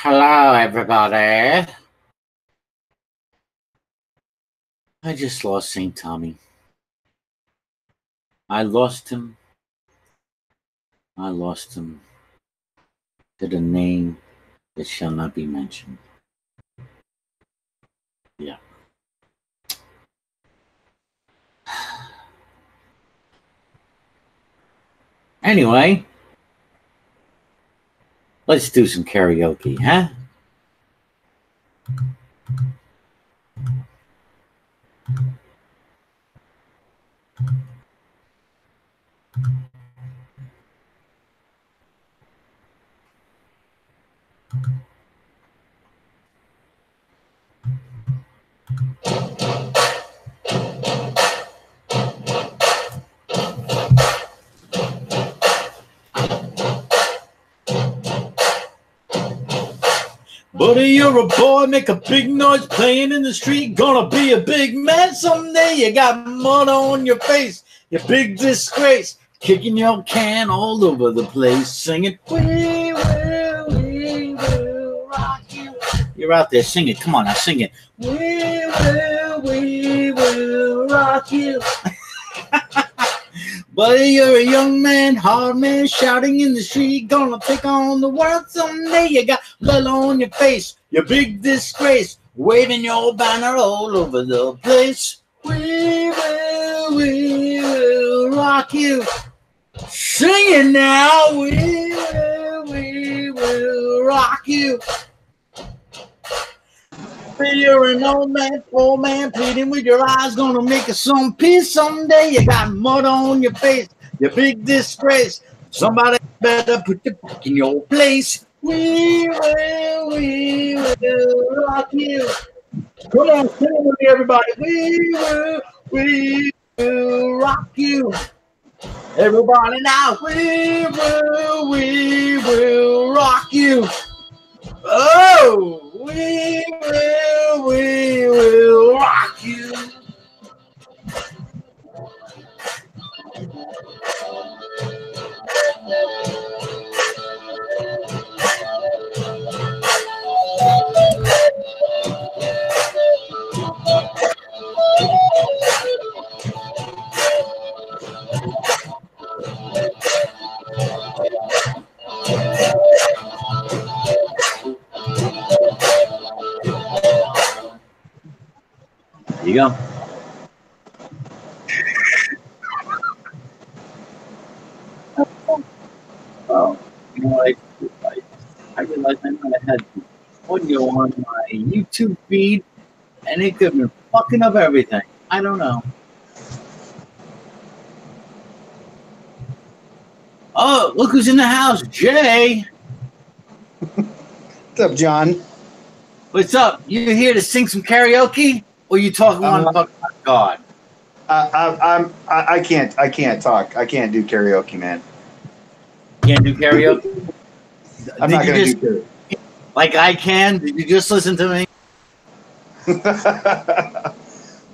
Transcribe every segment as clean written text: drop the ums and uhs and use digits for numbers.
Hello, everybody. I just lost St. Tommy. I lost him. I lost him to the name that shall not be mentioned. Yeah. Anyway, let's do some karaoke, huh? Buddy, you're a boy, make a big noise playing in the street. Gonna be a big man someday. You got mud on your face, you big disgrace. Kicking your can all over the place, singing, we will rock you. You're out there singing. Come on, now sing it. We will rock you. Buddy, you're a young man, hard man, shouting in the street, gonna take on the world someday. You got blood on your face, you big disgrace, waving your banner all over the place. We will rock you. Sing it now. We will rock you. You're an old man, poor man, pleading with your eyes, gonna make us some peace someday. You got mud on your face, you big disgrace. Somebody better put you back in your place. We will rock you. Come on, sing it with me, everybody. We will rock you. Everybody now, we will rock you. Oh, we will rock you. There you go. Oh, you know, I realized I might have had audio on my YouTube feed, and it could have been fucking up everything. I don't know. Oh, look who's in the house, Jay. What's up, John? What's up? You here to sing some karaoke, or you talking on fucking God? I can't talk. I can't do karaoke, man. Can't do karaoke. I'm not gonna do karaoke. Like I can. Did you just listen to me?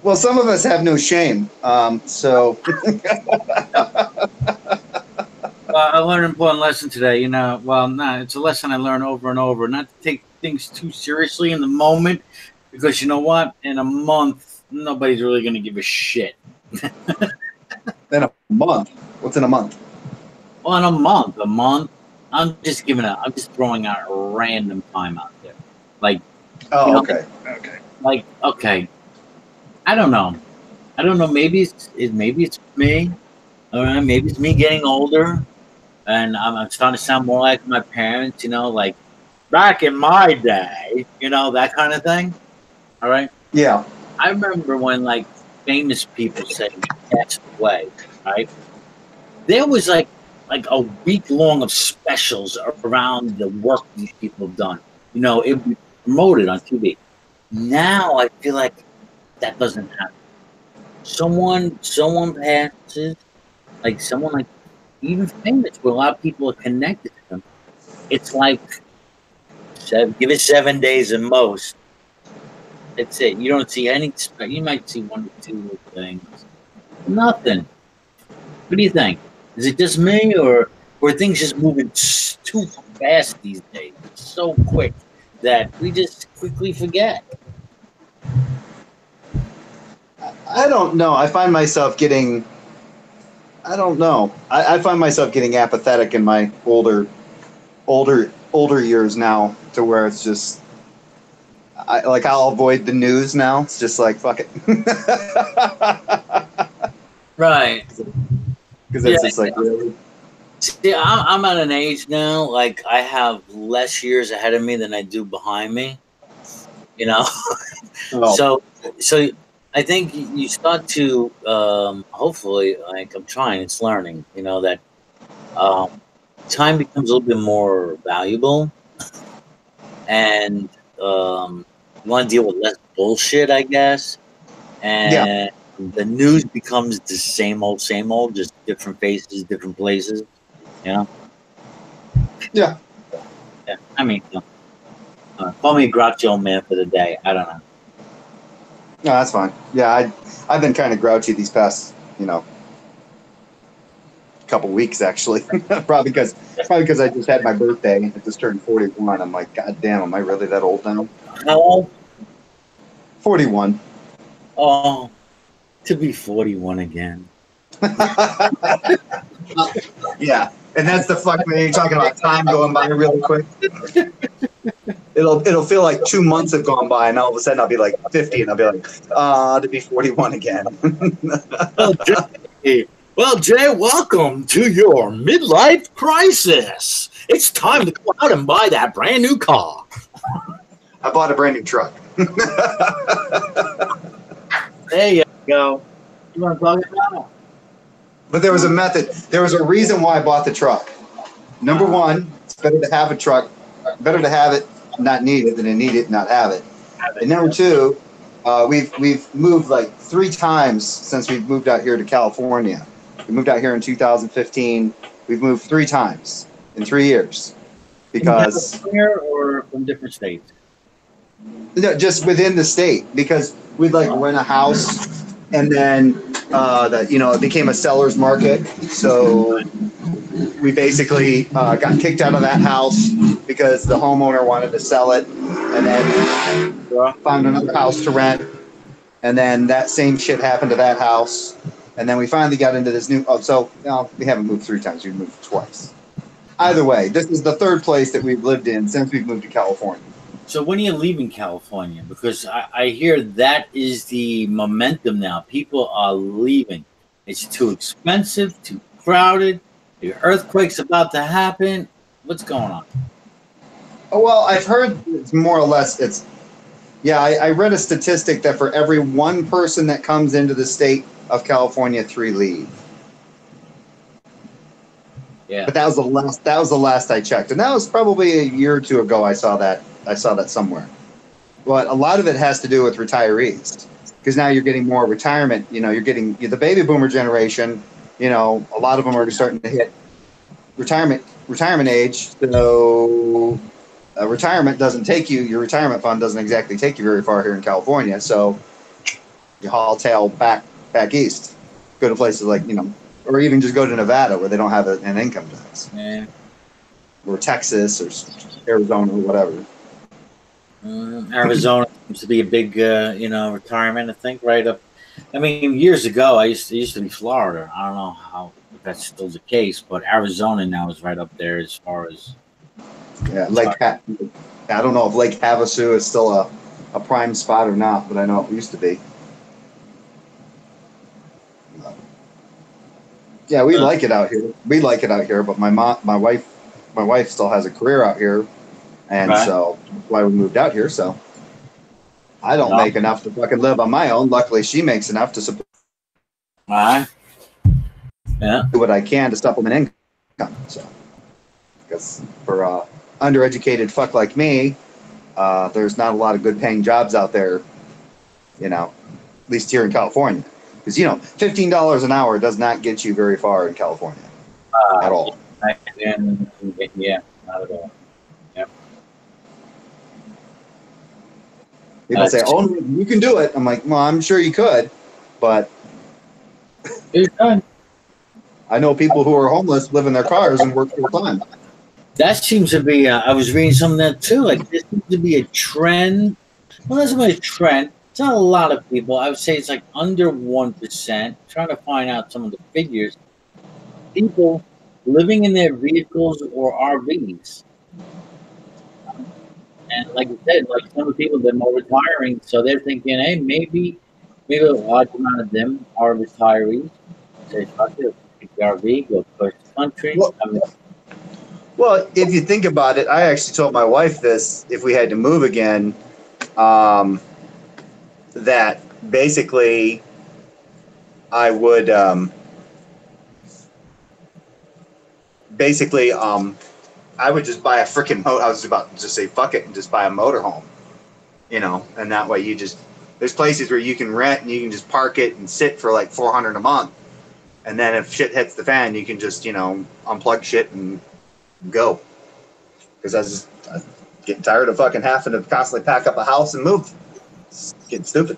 Well, some of us have no shame. So. I learned an important lesson today. You know, it's a lesson I learned over and over. Not to take things too seriously in the moment, because you know what? In a month, nobody's really going to give a shit. In a month? What's in a month? Well, in a month, I'm just throwing out a random time out there. Like, okay. Like, okay. I don't know. Maybe it's me. Or maybe it's me getting older. And I'm starting to sound more like my parents, you know, like back in my day, you know, that kind of thing. All right. Yeah. I remember when like famous people said passed away, right? There was like a week long of specials around the work these people have done. You know, it would be promoted on TV. Now I feel like that doesn't happen. Someone passes, like someone like even famous, where a lot of people are connected to them. It's like give it 7 days at most. That's it. You don't see any. You might see one or two things. Nothing. What do you think? Is it just me, or things just moving too fast these days? It's so quick. that we just quickly forget. I don't know. I find myself getting. I don't know. I find myself getting apathetic in my older years now, to where it's just. I'll avoid the news now. It's just like fuck it. Right. Because it's just like really. See, I'm at an age now, like I have less years ahead of me than I do behind me. You know, Oh. so I think you start to hopefully, like I'm trying, it's learning. You know that time becomes a little bit more valuable, and you want to deal with less bullshit, I guess. And the news becomes the same old, just different faces, different places. You know. Yeah. Yeah. I mean, call me Groucho Man for the day. I don't know. No, that's fine. Yeah, I've been kind of grouchy these past, couple weeks actually. probably because I just had my birthday. I just turned 41. I'm like, God damn, am I really that old now? How old? 41. Oh, to be 41 again. Yeah, and that's the fuck when you're talking about time going by really quick. It'll feel like 2 months have gone by, and all of a sudden I'll be like 50, and I'll be like, to be 41 again. Well, Jay, welcome to your midlife crisis. It's time to go out and buy that brand new car. I bought a brand new truck. There you go. You want to talk about it? But there was a method. There was a reason why I bought the truck. Number one, it's better to have a truck. Better to have it, not need it, than to need it, not have it. And number two, we've moved like 3 times since we've moved out here to California. We moved out here in 2015. We've moved 3 times in 3 years. Because here or from different states? No, just within the state. Because we'd like rent a house, and then it became a seller's market. So we basically got kicked out of that house because the homeowner wanted to sell it, and then found another house to rent, and then that same shit happened to that house, and then we finally got into this new. We haven't moved 3 times; we've moved twice. Either way, this is the 3rd place that we've lived in since we've moved to California. So when are you leaving California? Because I hear that is the momentum now. People are leaving. It's too expensive, too crowded. The earthquake's about to happen. What's going on? Oh, well, I've heard it's more or less I read a statistic that for every 1 person that comes into the state of California, 3 leave. Yeah. But that was the last I checked. And that was probably a year or 2 ago I saw that somewhere. But a lot of it has to do with retirees. Because now you're getting more retirement. You're getting the baby boomer generation. A lot of them are starting to hit retirement age. So retirement doesn't take you. Your retirement fund doesn't exactly take you very far here in California. So you haul tail back east, go to places like or even just go to Nevada where they don't have an income tax, or Texas or Arizona or whatever. Arizona seems to be a big retirement. I think right up. I mean, years ago, it used to be Florida. I don't know if that's still the case, but Arizona now is right up there as far as. Yeah, I don't know if Lake Havasu is still a prime spot or not, but I know it used to be. Yeah, we like it out here. But my wife still has a career out here, and so that's why we moved out here. So I don't make enough to fucking live on my own. Luckily, she makes enough to support. Do what I can to supplement income. So, because for undereducated fuck like me, there's not a lot of good paying jobs out there. At least here in California. Because, $15 an hour does not get you very far in California at all. Yeah, not at all. Yep. People say, "Oh, you can do it." I'm like, "Well, I'm sure you could, but it's done." I know people who are homeless live in their cars and work full time." That seems to be. I was reading some of that too. Like this seems to be a trend. Well, that's not a trend. It's not a lot of people. I would say it's like under 1%. Trying to find out some of the figures. People living in their vehicles or RVs. And like I said, like some of the people that are retiring, so they're thinking, hey, maybe a large amount of them are retirees. Say, fuck it, take the RV, go across the country. Well, I mean, well, if you think about it, I actually told my wife this, if we had to move again, that basically I would I would just buy a freaking I was about to say fuck it and just buy a motorhome, you know, and that way you just there's places where you can rent and you can just park it and sit for like $400 a month, and then if shit hits the fan, you can just unplug shit and go. Because I'm getting tired of fucking having to constantly pack up a house and move. It's getting stupid.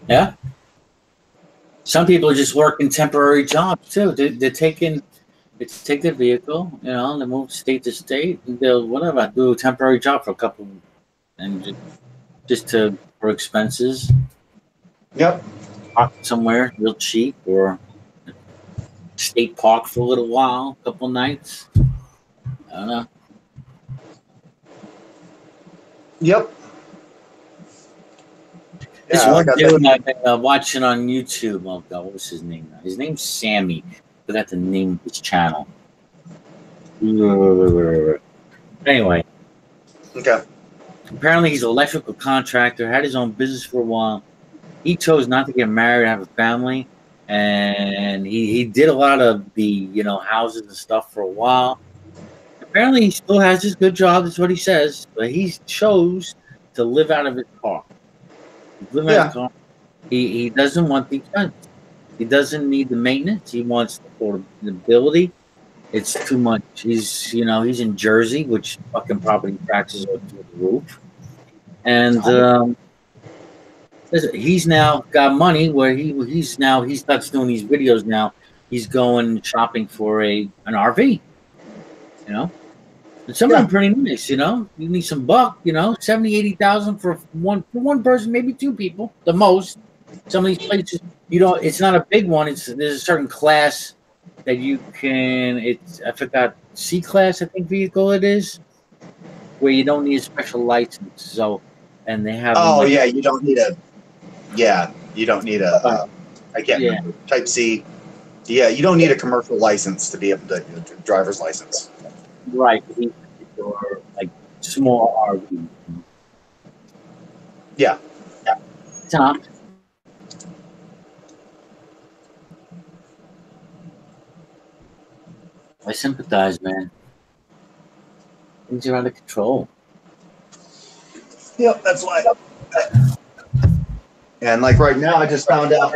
yeah. Some people are just working temporary jobs too. They're taking. They take their vehicle, and they move state to state, and they'll whatever do a temporary job for a couple, and just for expenses. Yep. Park somewhere real cheap, or state park for a little while, a couple nights. I don't know. Yep. This Yeah, one like dude I've been watching on YouTube. Oh God, what was his name? His name's Sammy. I forgot the name of his channel. Anyway. Okay. Apparently, he's an electrical contractor, had his own business for a while. He chose not to get married, have a family, and he did a lot of the houses and stuff for a while. Apparently, he still has his good job. That's what he says, but he chose to live out of his car. Live out of his car. He doesn't want the expense. He doesn't need the maintenance. He wants the affordability. It's too much. He's in Jersey, which fucking property taxes are through the roof, and he's now got money where he starts doing these videos now. He's going shopping for an RV, and some of them pretty nice. You need some buck, 70, 80,000 for one person, maybe two people, the most. Some of these places, it's not a big one. There's a certain class that you can. I forgot C class, I think vehicle it is, where you don't need a special license. So, and they have. Oh yeah, you don't need a. Yeah, you don't need a. I can't remember. Type C. Yeah, you don't need a commercial license to be able to driver's license. Right, or like small RV. Yeah. Tom. I sympathize, man. Things are out of control. Yep, that's why. And like right now, I just found out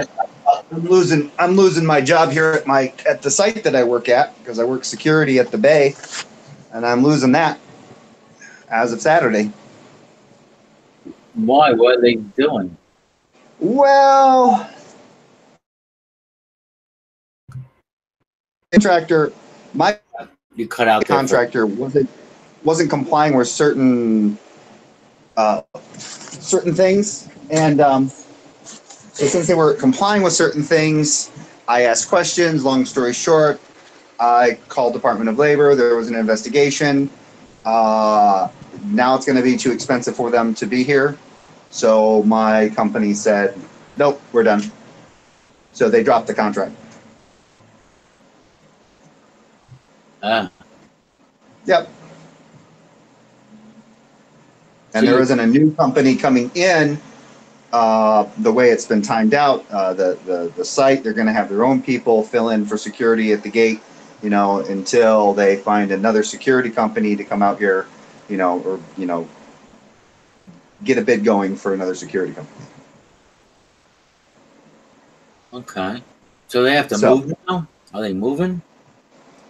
I'm losing my job here at the site that I work at, because I work security at the Bay, and I'm losing that as of Saturday. Why? What are they doing? Well, You cut out contractor wasn't complying with certain things, and so since they were complying with certain things, I asked questions. Long story short, I called Department of Labor. There was an investigation. Now it's going to be too expensive for them to be here, so my company said, nope, we're done. So they dropped the contract. Yep. And there isn't a new company coming in. The way it's been timed out, the site, they're going to have their own people fill in for security at the gate, until they find another security company to come out here, or get a bid going for another security company. Okay. So they have to move now? Are they moving?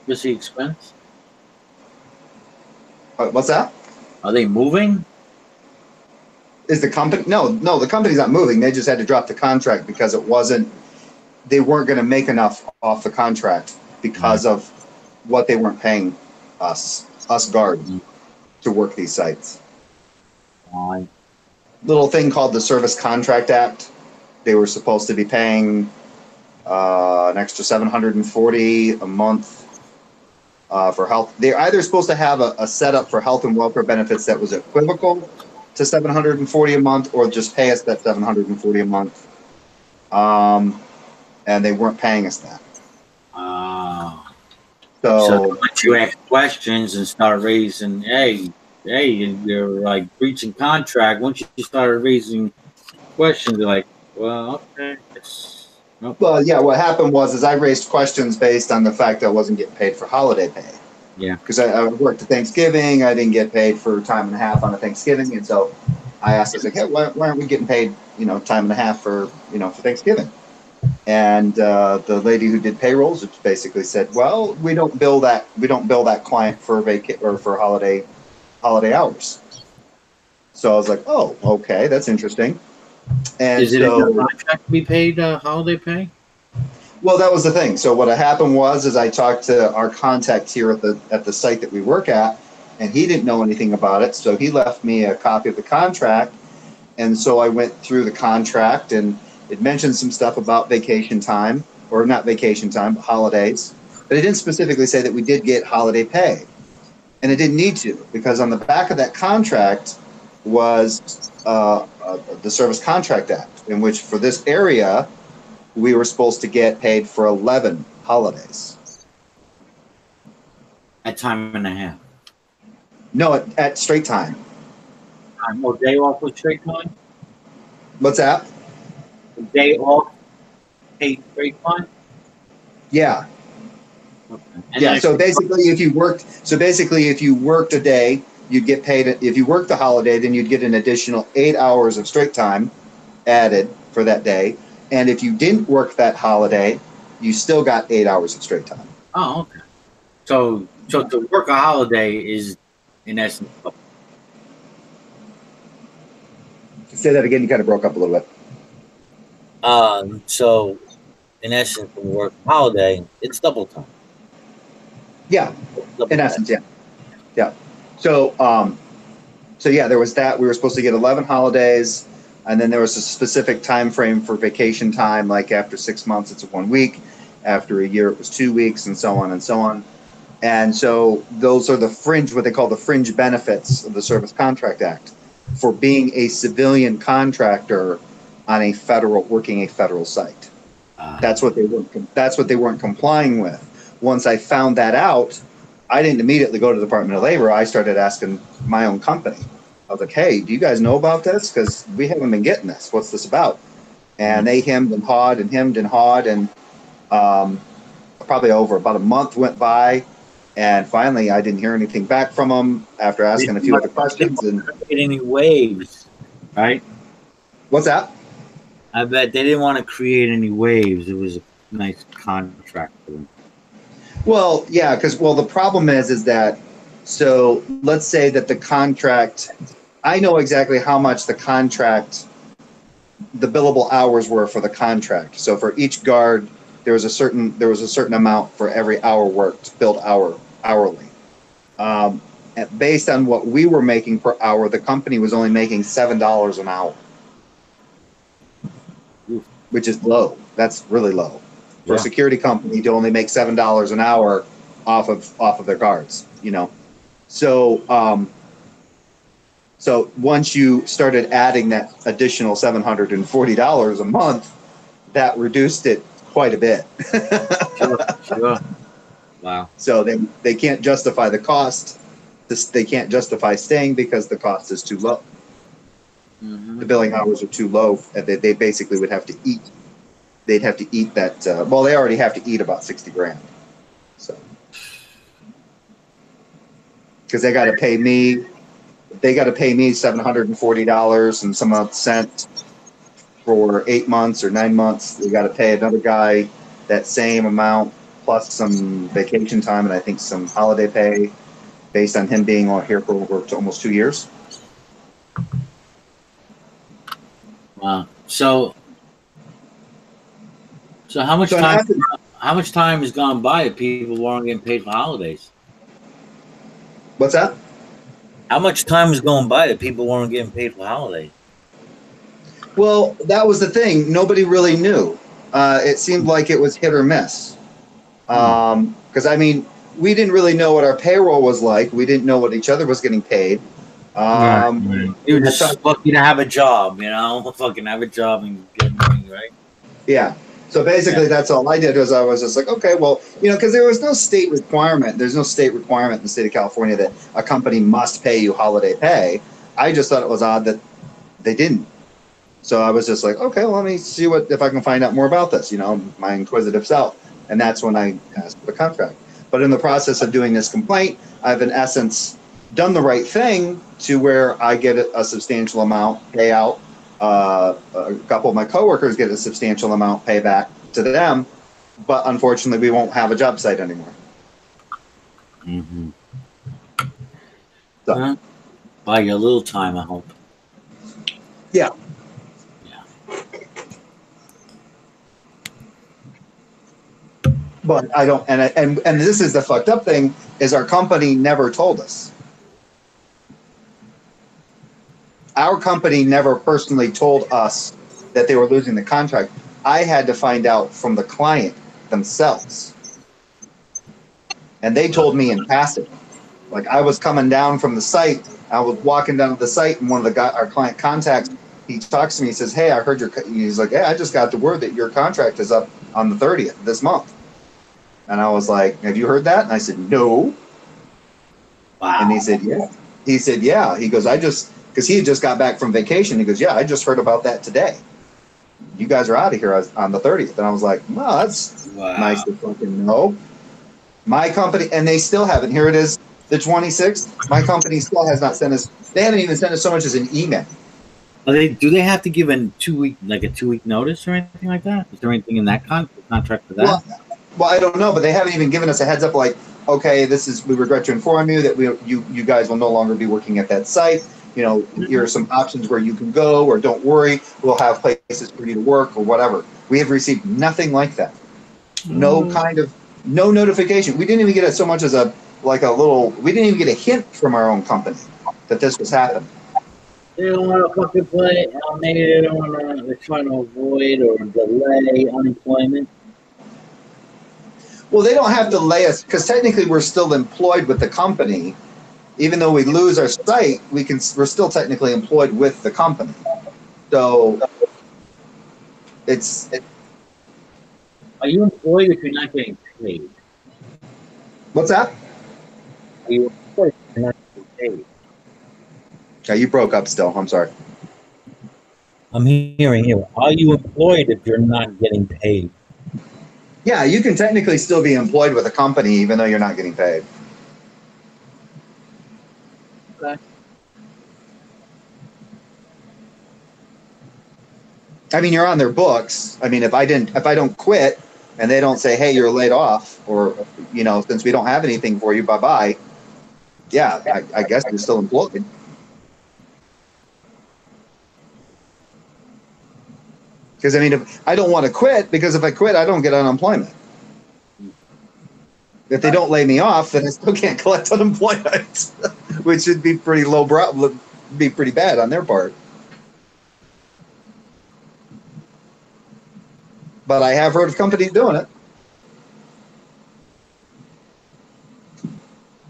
What's the expense? What's that? Are they moving? Is the company? No, the company's not moving. They just had to drop the contract because they weren't going to make enough off the contract because of what they weren't paying us guards to work these sites. Fine. Little thing called the Service Contract Act. They were supposed to be paying an extra $740 a month for health. They're either supposed to have a setup for health and welfare benefits that was equivocal to $740 a month, or just pay us that $740 a month. And they weren't paying us that. So once you ask questions and start raising, hey, you're like breaching contract. Once you started raising questions, they're like, well, okay. Nope. Well, yeah, what happened was I raised questions based on the fact that I wasn't getting paid for holiday pay. Yeah. Because I worked at Thanksgiving, I didn't get paid for time and a half on a Thanksgiving, and so I asked, I was like, hey, why aren't we getting paid, time and a half for Thanksgiving? And the lady who did payrolls basically said, well, we don't bill that client for for holiday hours. So I was like, oh, okay, that's interesting. And is it in the contract to be paid holiday pay? Well, that was the thing. So what happened was I talked to our contact here at the site that we work at, and he didn't know anything about it. So he left me a copy of the contract, and so I went through the contract, and it mentioned some stuff about vacation time, or not vacation time, but holidays. But it didn't specifically say that we did get holiday pay, and it didn't need to, because on the back of that contract was the Service Contract Act, in which for this area, we were supposed to get paid for 11 holidays. At time and a half? No, at straight time. More day off with straight time? What's that? A day off, paid straight time? Yeah. Okay. Yeah. So basically, if you worked a day, you'd get paid. If you worked the holiday, then you'd get an additional 8 hours of straight time added for that day. And if you didn't work that holiday, you still got 8 hours of straight time. Oh, okay. So to work a holiday is, in essence, Say that again. You kind of broke up a little bit. so in essence, to work a holiday, it's double time. Yeah. In essence, yeah. Yeah. So yeah, there was that. We were supposed to get 11 holidays. And then there was a specific time frame for vacation time, like after 6 months, it's 1 week. After a year, it was 2 weeks, and so on and so on. And so those are what they call the fringe benefits of the Service Contract Act for being a civilian contractor on working a federal site. That's what they weren't complying with. Once I found that out, I didn't immediately go to the Department of Labor. I started asking my own company. I was like, hey, do you guys know about this? Because we haven't been getting this. What's this about? And they hemmed and hawed, and probably over about a month went by, and finally I didn't hear anything back from them after asking a few other questions. And get any waves, right? What's that? I bet they didn't want to create any waves. It was a nice contract for them. Well, yeah, because the problem is that, so let's say that the contract, I know exactly how much the billable hours were for the contract. So for each guard, there was a certain amount for every hour worked, billed hourly. Based on what we were making per hour, the company was only making $7 an hour, which is low. That's really low for a security company to only make $7 an hour off of their guards. So once you started adding that additional $740 a month, that reduced it quite a bit. Sure. Wow. So they can't justify the cost. They can't justify staying because the cost is too low. Mm-hmm. The billing hours are too low. They basically would have to eat. They'd have to eat that. They already have to eat about $60,000. So. Because they got to pay me $740 and some odd cent for 8 months or 9 months. They got to pay another guy that same amount plus some vacation time and I think some holiday pay based on him being on here for almost 2 years. Wow. So how much time? How much time has gone by that people weren't getting paid for holidays? What's that? How much time has gone by that people weren't getting paid for holidays? Well, that was the thing. Nobody really knew. It seemed like it was hit or miss. Because I mean, we didn't really know what our payroll was like. We didn't know what each other was getting paid. You were just lucky to have a job, you know, fucking have a job and get money, right? Yeah. So basically, that's all I did was I was just like, okay, well, you know, because there was no state requirement. There's no state requirement in the state of California that a company must pay you holiday pay. I just thought it was odd that they didn't. So I was just like, okay, well, let me see if I can find out more about this, you know, my inquisitive self. And that's when I asked for the contract. But in the process of doing this complaint, I've in essence done the right thing to where I get a substantial amount payout. A couple of my coworkers get a substantial amount payback to them. But unfortunately, we won't have a job site anymore. Mm-hmm. So, buy you a little time, I hope. Yeah. But I don't, and this is the fucked up thing, is our company never told us. Our company never personally told us that they were losing the contract. I had to find out from the client themselves. And they told me in passing. Like I was coming down from the site, I was walking down to the site, and one of our client contacts, he talks to me, he says, hey, I heard he's like, hey, I just got the word that your contract is up on the 30th this month. And I was like, have you heard that? And I said, no. Wow. And he said, yeah. He said, yeah. He goes, because he had just got back from vacation. He goes, yeah, I just heard about that today. You guys are out of here on the 30th. And I was like, well, that's nice to fucking know. My company, and they still haven't. Here it is, the 26th. My company still has not sent us, they haven't even sent us so much as an email. Do they have to give a 2-week notice or anything like that? Is there anything in that contract for that? Well, I don't know, but they haven't even given us a heads up like, okay, we regret to inform you that you guys will no longer be working at that site. You know, here are some options where you can go, or don't worry, we'll have places for you to work or whatever. We have received nothing like that. No notification. We didn't even get it so much as we didn't even get a hint from our own company that this was happening. They don't want to fucking play. Maybe they don't want to. They're trying to avoid or delay unemployment. Well, they don't have to lay us because technically we're still employed with the company. Even though we lose our site, we're still technically employed with the company. So Are you employed if you're not getting paid? What's that? Are you employed if you're not getting paid? Okay, you broke up still. I'm sorry. I'm hearing you. Are you employed if you're not getting paid? Yeah, you can technically still be employed with a company even though you're not getting paid. Okay. I mean, you're on their books. I mean, if I don't quit and they don't say, hey, you're laid off, or, you know, since we don't have anything for you, bye-bye. Yeah, I guess you're still employed. Because, I mean, if I don't want to quit, because if I quit, I don't get unemployment. If they don't lay me off, then I still can't collect unemployment, which would be pretty be pretty bad on their part. But I have heard of companies doing it.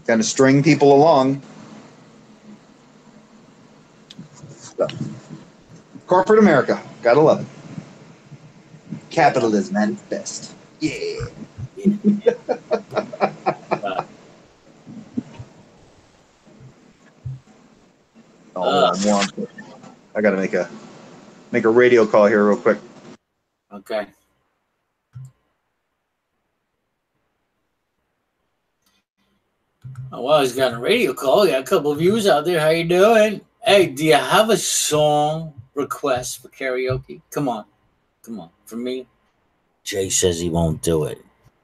Kind of string people along. So, corporate America, gotta love it. Capitalism at its best. Yeah. I gotta make a radio call here real quick. Okay. Oh, well, he's got a radio call. Got a couple of views out there. How you doing? Hey, do you have a song request for karaoke? Come on. For me, Jay says he won't do it.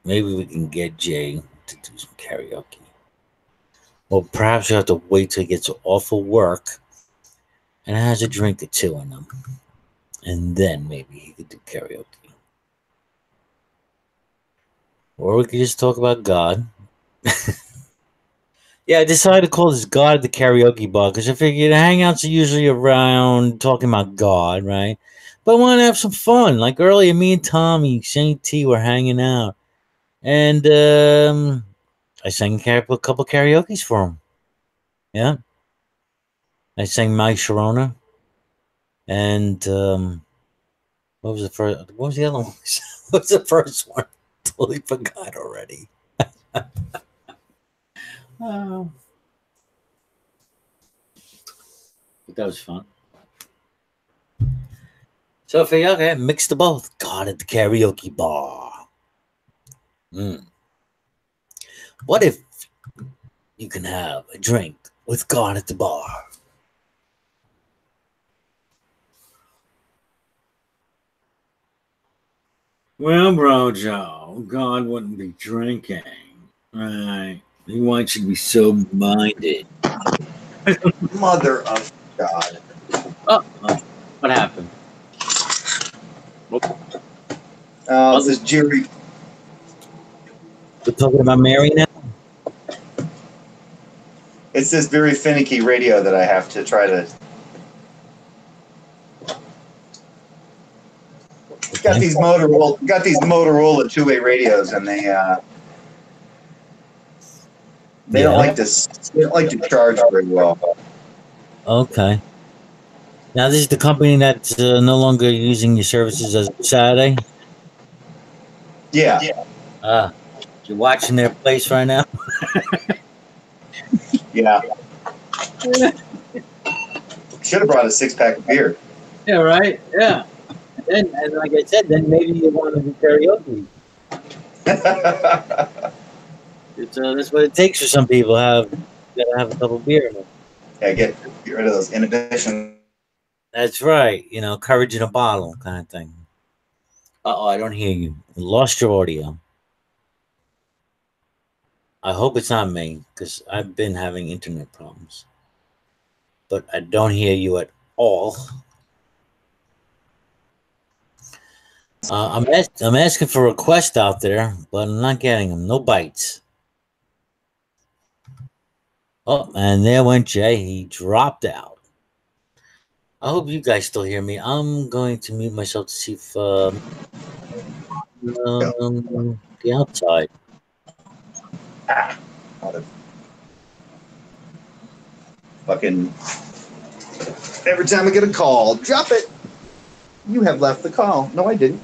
Maybe we can get Jay to do some karaoke. Well, perhaps you have to wait till he gets off of work and has a drink or two in him. And then maybe he could do karaoke. Or we could just talk about God. Yeah, I decided to call this God at the karaoke bar because I figured the hangouts are usually around talking about God, right? But I want to have some fun. Like earlier, me and Tommy, Shane T were hanging out. And I sang a couple karaoke's for him. Yeah. I sang My Sharona. And what was the first? What was the other one? What was the first one? Totally forgot already. Oh, but that was fun. So I figured, okay, mix the both. God at the karaoke bar. Mm. What if you can have a drink with God at the bar? Well, BroJo, God wouldn't be drinking, right? He wants you to be sober-minded. Mother of God. Oh, what happened? Oh, this is Jerry. We're talking about Mary now? It's this very finicky radio that I have to try to. Got these Motorola two-way radios, and they don't like to charge very well. Okay. Now this is the company that's no longer using your services as of Saturday. Yeah. You're watching their place right now. Yeah. Should have brought a 6-pack of beer. Yeah, right. Yeah. And like I said, then maybe you want to do karaoke. That's what it takes for some people. Gotta have a couple beer. Yeah, get rid of those inhibitions. That's right. Courage in a bottle kind of thing. Uh-oh, I don't hear you. Lost your audio. I hope it's not me because I've been having internet problems. But I don't hear you at all. I'm asking for requests out there, but I'm not getting them. No bites. Oh, and there went Jay. He dropped out. I hope you guys still hear me. I'm going to mute myself to see if the outside. Fucking every time I get a call, drop it. You have left the call. No, I didn't.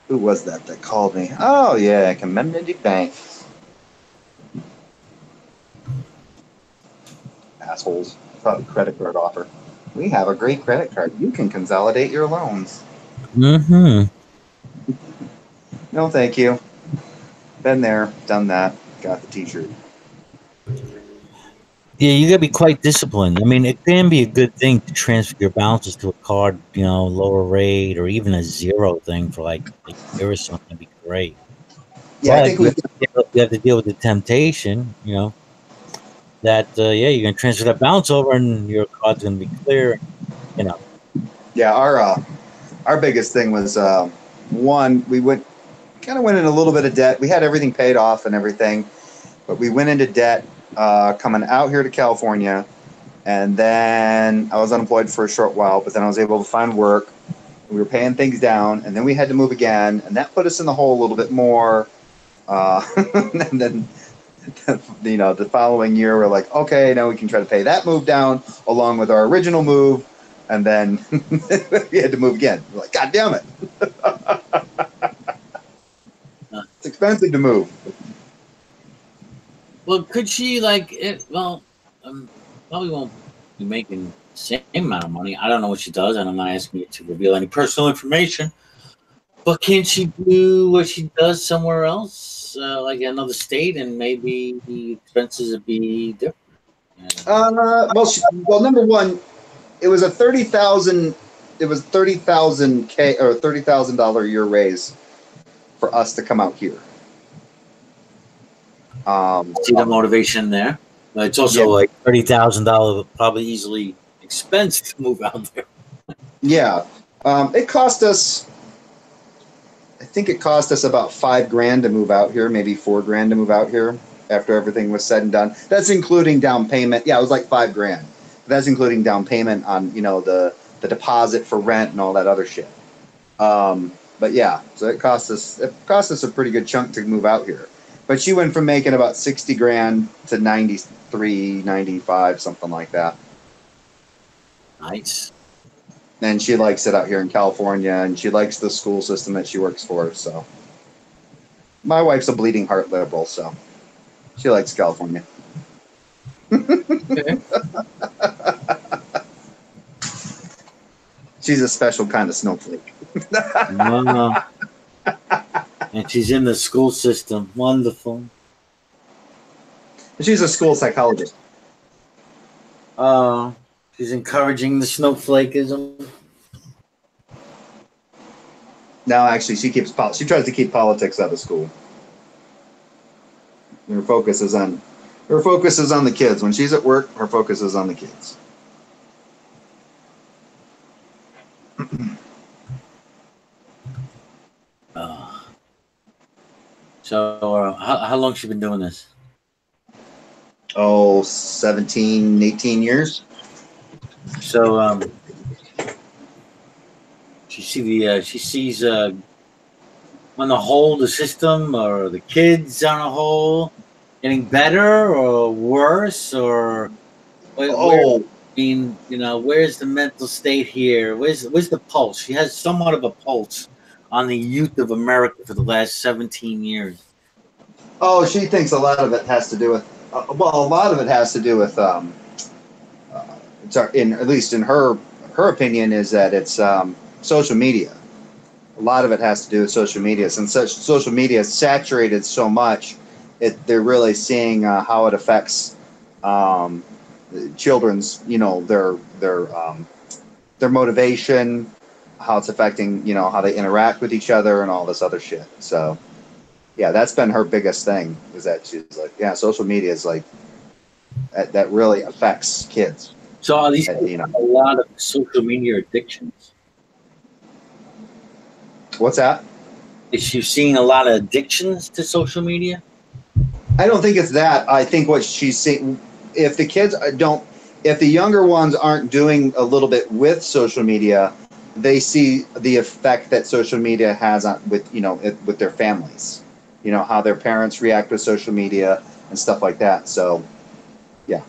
Who was that called me? Oh yeah, Community Bank. Assholes. Probably credit card offer. We have a great credit card. You can consolidate your loans. Mm-hmm. No, thank you. Been there, done that. Got the T-shirt. Yeah, you gotta be quite disciplined. I mean, it can be a good thing to transfer your balances to a card, lower rate, or even a zero thing for like a year or something. It'd be great. Yeah, But I think you have to deal with the temptation, that you're gonna transfer that balance over and your card's gonna be clear. Yeah, our biggest thing was one, we went in a little bit of debt. We had everything paid off and everything, but we went into debt coming out here to California, and then I was unemployed for a short while, but then I was able to find work. We were paying things down, and then we had to move again, and that put us in the hole a little bit more. And then, the following year, we're like, okay, now we can try to pay that move down along with our original move, and then we had to move again. We're like, God damn it. It's expensive to move. Well, could she probably won't be making the same amount of money. I don't know what she does, and I'm not asking you to reveal any personal information. But can she do what she does somewhere else, like another state, and maybe the expenses would be different? Well, number one, it was a $30,000 or $30,000 a year raise for us to come out here. See the motivation there. It's also like $30,000, probably easily expense to move out there. Yeah, it cost us I think it cost us about $5,000 to move out here, maybe $4,000 to move out here after everything was said and done. That's including down payment. Yeah, it was like $5,000. That's including down payment on, you know, the deposit for rent and all that other shit. But yeah, so it cost us a pretty good chunk to move out here. But she went from making about $60,000 to 93, 95, something like that. Nice. And she likes it out here in California, and she likes the school system that she works for. So my wife's a bleeding heart liberal, so she likes California. Okay. She's a special kind of snowflake. And she's in the school system. Wonderful. She's a school psychologist. She's encouraging the snowflakism. No, actually, she tries to keep politics out of school. Her focus is on the kids. When she's at work, her focus is on the kids. So how long has she been doing this? Oh, 17, 18 years. So she sees on the whole the system or the kids on a whole getting better or worse or where's the mental state here? Where's the pulse? She has somewhat of a pulse on the youth of America for the last 17 years. Oh, she thinks a lot of it has to do with a lot of it has to do with at least in her opinion is that it's social media. A lot of it has to do with social media. Since social media is saturated so much, they're really seeing how it affects children's, you know, their motivation, how it's affecting, you know, how they interact with each other and all this other shit. So, yeah, that's been her biggest thing is that she's like, yeah, social media is like that really affects kids. So are these a lot of social media addictions? What's that? Is she seeing a lot of addictions to social media? I don't think it's that. I think what she's seeing, if the younger ones aren't doing a little bit with social media, they see the effect that social media has on with their families. You know, how their parents react with social media and stuff like that. So, yeah.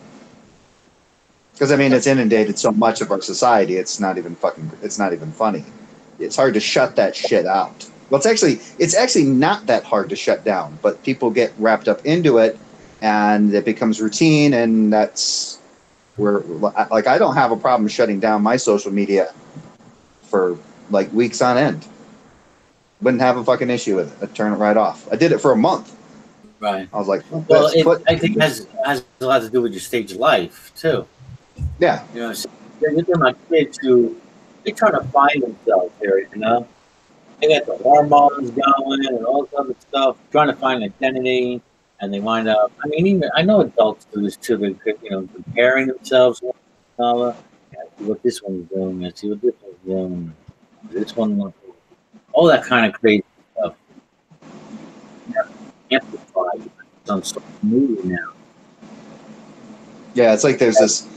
Because I mean, it's inundated so much of our society. It's not even funny. It's hard to shut that shit out. Well, it's actually not that hard to shut down, but people get wrapped up into it, and it becomes routine, and that's where, like, I don't have a problem shutting down my social media for like weeks on end. Wouldn't have a fucking issue with it. I'd turn it right off. I did it for a month. Right. I was like, well, I think it has a lot to do with your stage of life too. Yeah. You know, they're my kids who they're trying to find themselves here. You know, they got the hormones going and all this other stuff, trying to find identity, and they wind up. I mean, even I know adults do this too. They, comparing themselves with one another. I see what this one's doing. I see what this one's doing. This one, all that kind of crazy stuff. Amplified on social media now. Yeah, it's like there's this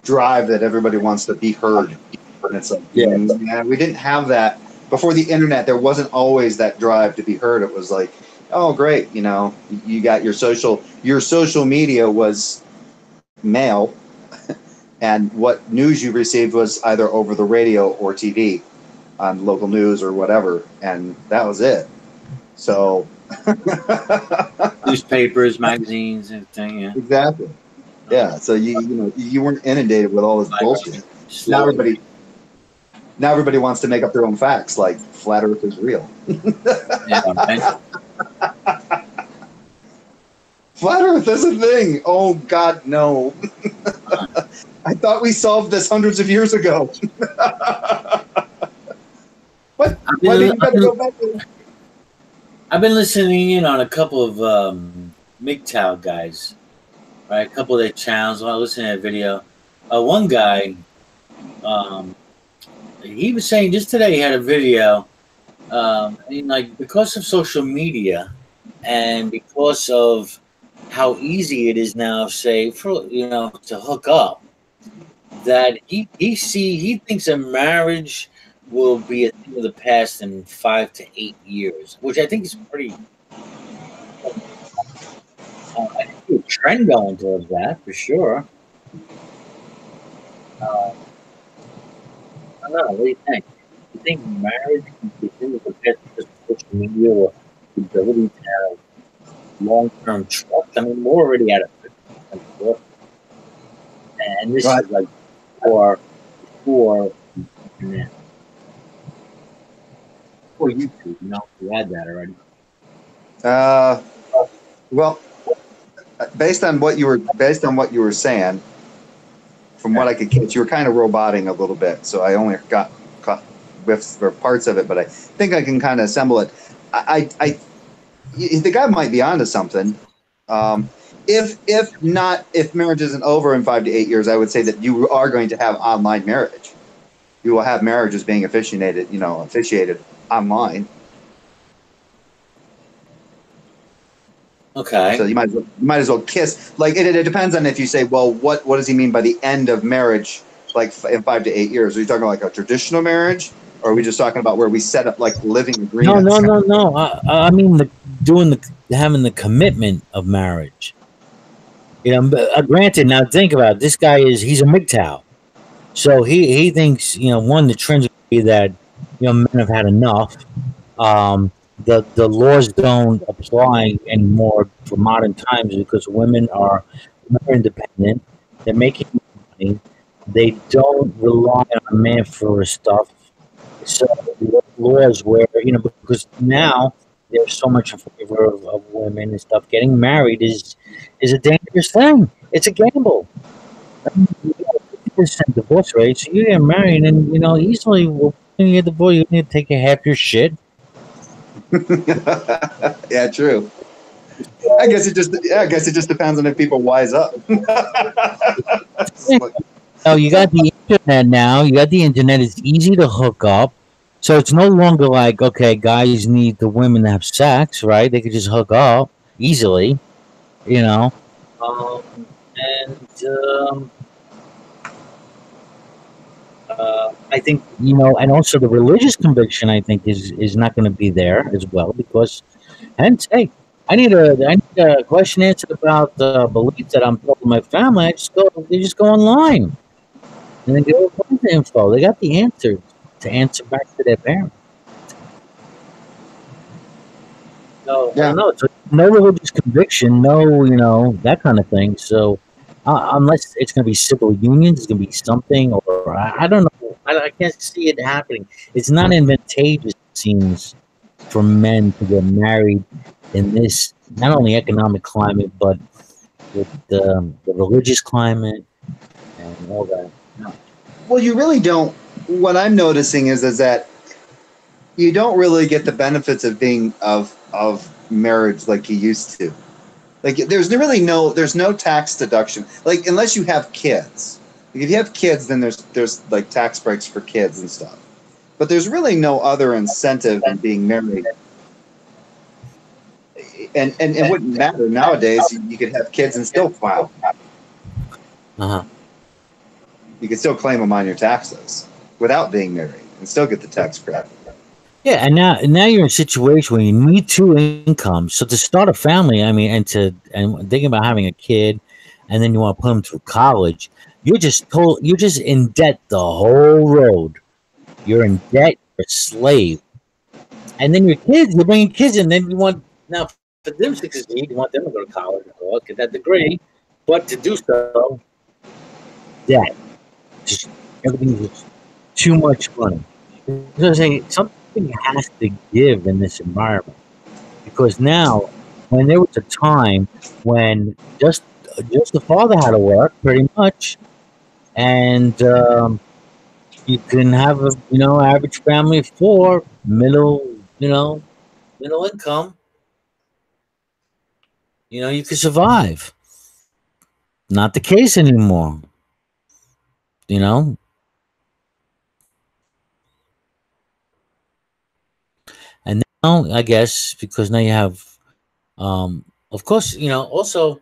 drive that everybody wants to be heard, and it's like, yeah, we didn't have that before the internet. There wasn't always that drive to be heard. It was like, oh, great, you know, you got your social media was mail, and what news you received was either over the radio or TV on local news or whatever, and that was it. So newspapers, magazines, everything. Yeah, exactly. Yeah, so you weren't inundated with all this bullshit. Now everybody wants to make up their own facts, like flat Earth is real. Yeah, right? Flat Earth is a thing. Oh God, no! I thought we solved this hundreds of years ago. What? Why did you got to go back there? I've been listening in on a couple of MGTOW guys. Right, a couple of their channels. While I was listening to that video, one guy, he was saying just today he had a video I mean, like because of social media and because of how easy it is now, say for to hook up, that he thinks a marriage will be a thing of the past in 5 to 8 years, which I think is pretty. I see a trend going towards that for sure. I don't know. What do you think? You think marriage can be a thing of the past because of social media or the ability to have long-term trust? I mean, we're already at a 50% trust, and this But is like for internet, for YouTube. We had that already. uh, well, based on what you were saying, from what I could catch, you were kind of roboting a little bit, so I only got caught whiffs or parts of it, but I think I can kind of assemble it. The guy might be onto something. Um, if marriage isn't over in 5 to 8 years, I would say that you are going to have online marriage. You will have marriages being officiated online. So Okay. you might as well kiss. Like it depends on if you say, well, what does he mean by the end of marriage? Like in 5 to 8 years, are you talking like a traditional marriage, or are we just talking about where we set up like living No, no, agreements? no, no. I mean, having the commitment of marriage. But, granted, now think about it. This guy he's a MGTOW, so he thinks one, the trends would be that men have had enough. The laws don't apply anymore for modern times because women are more independent. They're making money. They don't rely on a man for stuff. So the laws where because now there's so much in favor of women and stuff. Getting married is a dangerous thing. It's a gamble. I mean, you got a 50% divorce rate, so you get married, and easily when you get divorced, you need to take half your shit. Yeah, true. I guess it just depends on if people wise up. Oh, you got the internet now. You got the internet. It's easy to hook up. So it's no longer like, okay, guys need the women to have sex, right? They could just hook up easily, you know. Um, and I think, and also the religious conviction, I think, is not going to be there as well because, hence, hey, I need a question answered about the belief that I'm told my family. They just go online and they get all kinds of info. They got the answers to answer back to their parents. So I Yeah. don't know. So no religious conviction, no, that kind of thing. So unless it's going to be civil unions, it's going to be something, or I don't know. I can't see it happening. It's not advantageous, it seems, for men to get married in this not only economic climate, but with the religious climate and all that. Well, you really don't. What I'm noticing is that you don't really get the benefits of being of marriage like you used to. Like there's no tax deduction. Like unless you have kids. Like, if you have kids, then there's like tax breaks for kids and stuff. But there's really no other incentive in being married. And it wouldn't matter nowadays. You could have kids and still file. Uh-huh. You could still claim them on your taxes without being married and still get the tax credit. Yeah, and now you're in a situation where you need two incomes. So to start a family, I mean, and thinking about having a kid, and then you want to put them through college, you're just in debt the whole road. You're in debt. You're a slave, and then your kids, you're bringing kids in. Then you want now for them to succeed, you want them to go to college or get that degree, but to do so, debt. Just everything's just too much money. So saying something has to give in this environment because now, when there was a time when just the father had to work pretty much, and you can have a average family of four, middle income. You can survive. Not the case anymore. You know, I guess because now you have, of course, also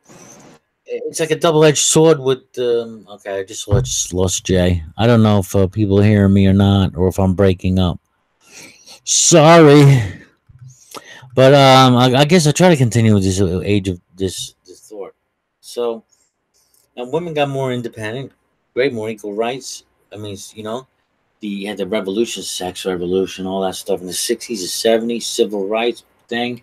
it's like a double-edged sword with. Okay, I just lost Jay. I don't know if people are hearing me or not, or if I'm breaking up. Sorry, but I guess I try to continue with this age of this thought. So, and women got more independent, great, more equal rights. I mean, you had the revolution, sex revolution, all that stuff in the 60s and 70s, civil rights thing.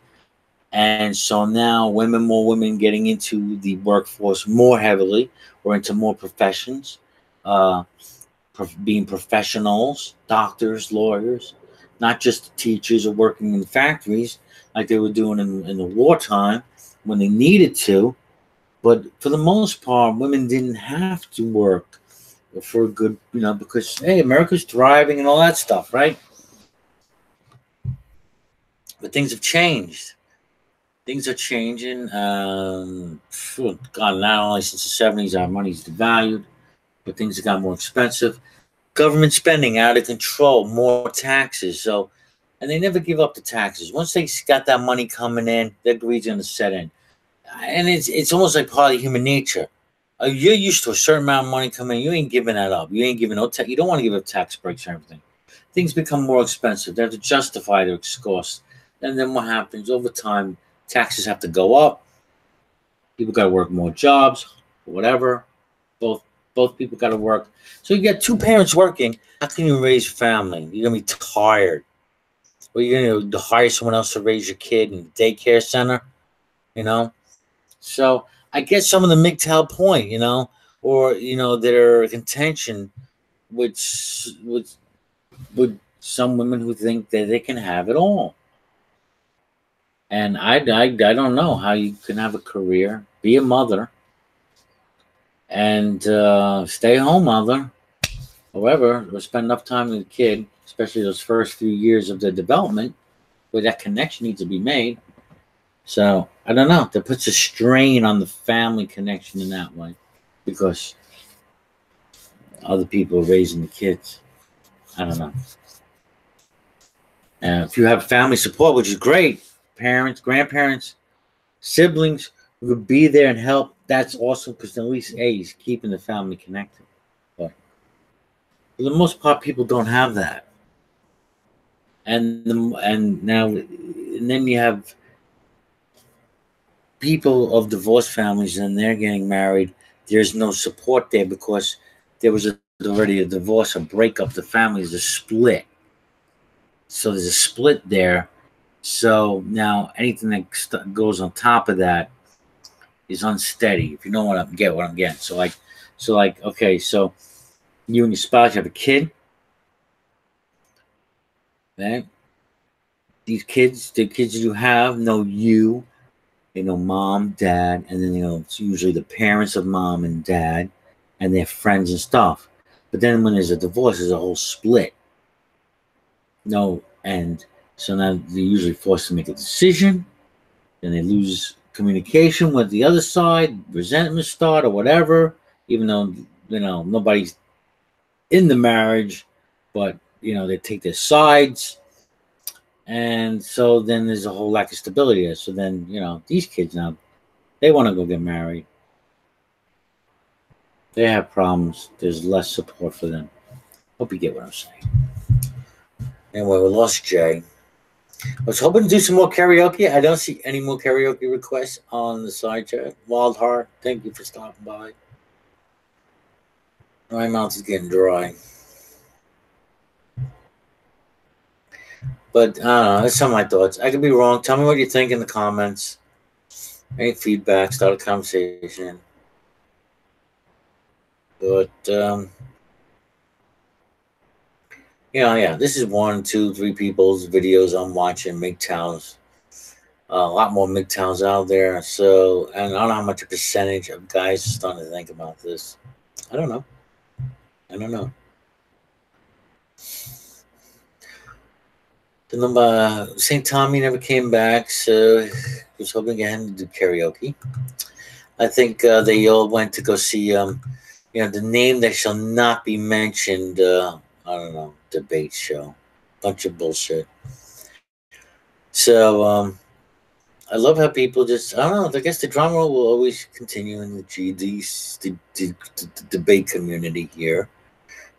And so now more women getting into the workforce more heavily or into more professions, uh, being professionals, doctors, lawyers, not just teachers or working in factories like they were doing in the wartime when they needed to. But for the most part, women didn't have to work for a good, because hey, America's thriving and all that stuff, right? But things have changed. Things are changing. God, not only since the 70s, our money's devalued, but things have got more expensive. Government spending out of control, more taxes. So, and they never give up the taxes. Once they got that money coming in, their greed's going to set in, and it's almost like part of human nature. You're used to a certain amount of money coming in. You ain't giving that up. You ain't giving no tax. You don't want to give up tax breaks or everything. Things become more expensive. They have to justify their costs. And then what happens over time? Taxes have to go up. People got to work more jobs, whatever. Both people got to work. So you get two parents working. How can you raise a family? You're gonna be tired. Or you're gonna hire someone else to raise your kid in the daycare center. You know. So I get some of the MGTOW point. Or their contention, which with some women who think that they can have it all. And I don't know how you can have a career, be a mother, and stay home mother, however, or spend enough time with the kid, especially those first few years of their development, where that connection needs to be made. So I don't know. That puts a strain on the family connection in that way, because other people are raising the kids. I don't know. If you have family support, which is great, parents, grandparents, siblings who could be there and help, that's awesome, because at least he's keeping the family connected. But for the most part, people don't have that. And then you have people of divorced families, and they're getting married. There's no support there because there was already a divorce, a breakup. The family is a split. So there's a split there. So now anything that goes on top of that is unsteady. If you know what I'm getting. So okay, so you and your spouse have a kid. Right? The kids that you have know you. They know mom, dad, and then it's usually the parents of mom and dad, and their friends and stuff. But then when there's a divorce, there's a whole split. And so now they're usually forced to make a decision. Then they lose communication with the other side, resentment start or whatever, even though nobody's in the marriage, but they take their sides, and so then there's a whole lack of stability there. So then these kids now, they want to go get married. They have problems. There's less support for them. Hope you get what I'm saying. Anyway, we lost Jay. I was hoping to do some more karaoke. I don't see any more karaoke requests on the side chat. Wild Heart, thank you for stopping by. My mouth is getting dry. But I don't know. That's some of my thoughts. I could be wrong. Tell me what you think in the comments. Any feedback, start a conversation. But this is 1, 2, 3 people's videos I'm watching. MGTOWs. A lot more MGTOWs out there. So, and I don't know how much a percentage of guys are starting to think about this. I don't know. St. Tommy never came back, so I was hoping to get him to do karaoke. I think they all went to go see, the name that shall not be mentioned, I don't know, debate show. Bunch of bullshit. So I love how people just, I don't know, I guess the drama will always continue in the GD, the debate community here,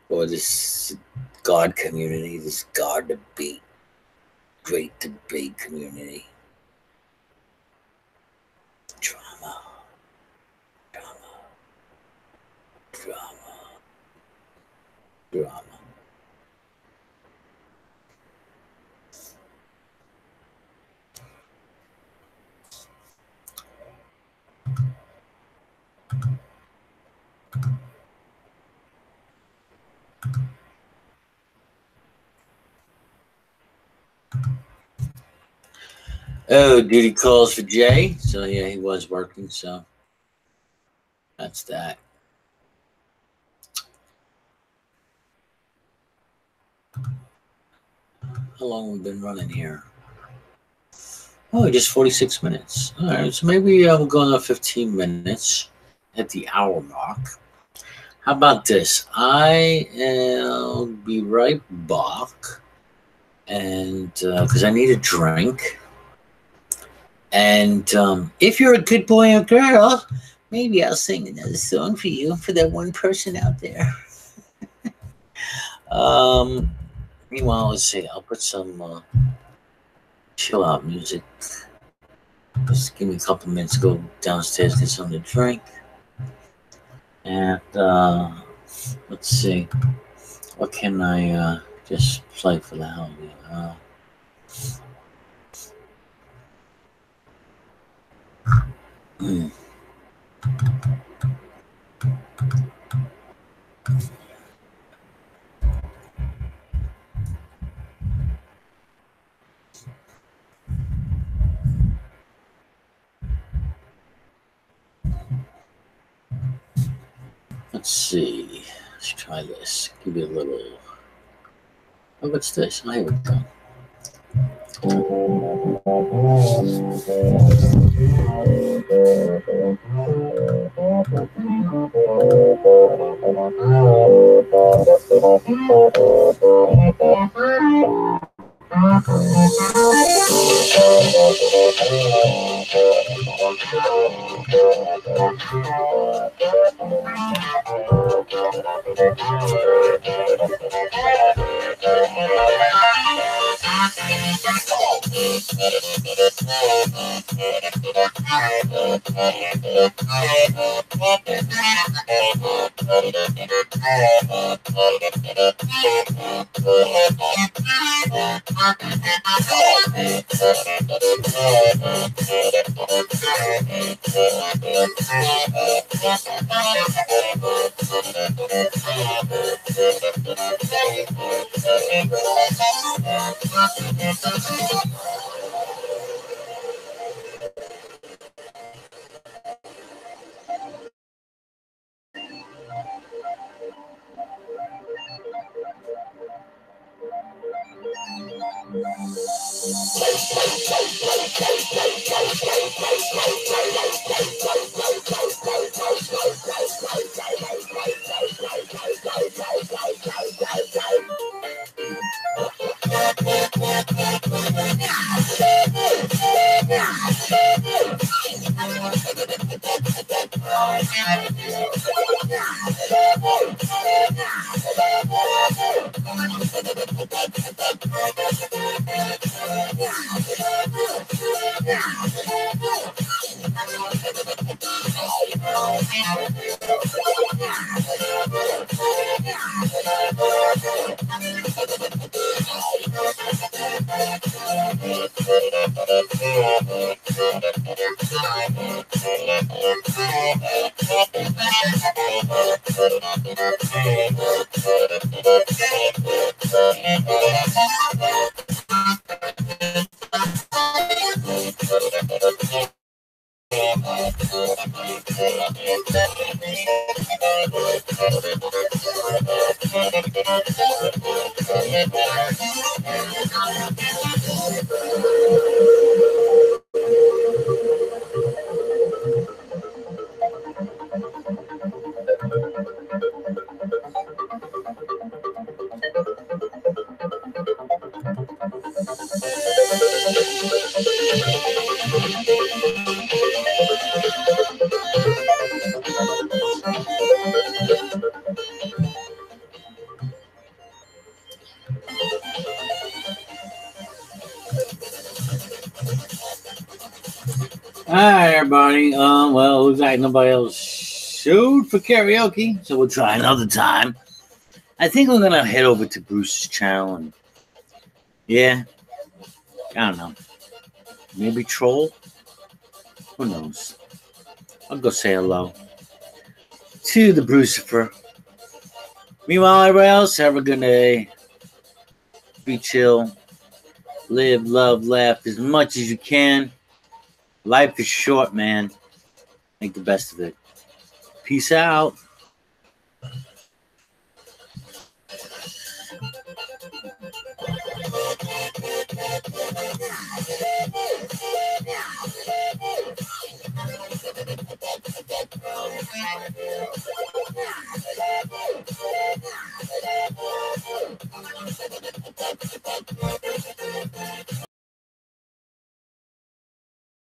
or this God community, this God debate, great debate community. Drama, drama, drama, drama. Oh, duty calls for Jay. So yeah, he was working. So that's that. How long have we been running here? Oh, just 46 minutes. All right, so maybe we'll go another 15 minutes at the hour mark. How about this? I'll be right back, and because I need a drink. And if you're a good boy or girl, maybe I'll sing another song for you, for that one person out there. Meanwhile, let's see. I'll put some chill out music. Just give me a couple minutes to go downstairs, get something to drink. And let's see. What can I just play for the hell of it? Let's see. Let's try this. Give you a little. Oh, what's this? Oh, here we go. Hi, everybody. Well, looks like nobody else showed for karaoke, so we'll try another time. I think I'm gonna head over to Bruce's channel and yeah, I don't know, maybe troll. Who knows? I'll go say hello to the Brucifer. Meanwhile, everybody else, have a good day. Be chill. Live, love, laugh as much as you can. Life is short, man. Make the best of it. Peace out.